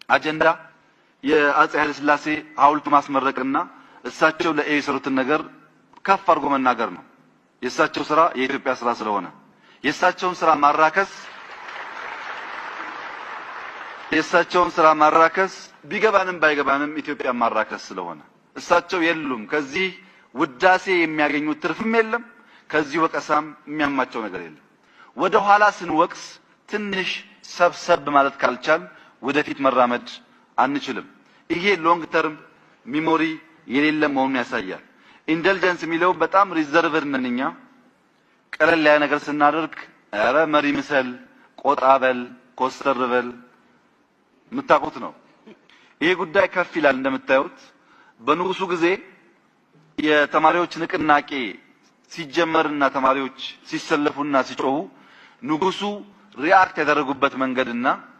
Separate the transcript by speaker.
Speaker 1: አጀንዳ የአፄ ኃይለ ሥላሴ ሐውልት ማስመረቅና እሳቸው ለኤሰሩትን ነገር ከፍ አድርጎ መናገር ነው። የእሳቸው ስራ የኢትዮጵያ ስራ ስለሆነ የእሳቸውን ስራ ማራከስ ቢገባንም ባይገባንም ኢትዮጵያ ማራከስ ስለሆነ እሳቸው የሉም። ከዚህ ውዳሴ የሚያገኙት ትርፍም የለም። ከዚህ ወቀሳም የሚያማቸው ነገር የለም። ወደ ኋላ ስንወቅስ ትንሽ ሰብሰብ ማለት ካልቻል ወደፊት መራመድ አንችልም። ይሄ ሎንግ ተርም ሚሞሪ የሌለ መሆኑን ያሳያል። ኢንተለጀንስ የሚለው በጣም ሪዘርቭድ ነን እኛ። ቀለል ያለ ነገር ስናደርግ ኧረ መሪ ምሰል፣ ቆጣ በል፣ ኮስተር በል የምታውቁት ነው። ይሄ ጉዳይ ከፍ ይላል። እንደምታዩት በንጉሱ ጊዜ የተማሪዎች ንቅናቄ ሲጀመርና ተማሪዎች ሲሰለፉና ሲጮሁ ንጉሱ ሪአክት ያደረጉበት መንገድና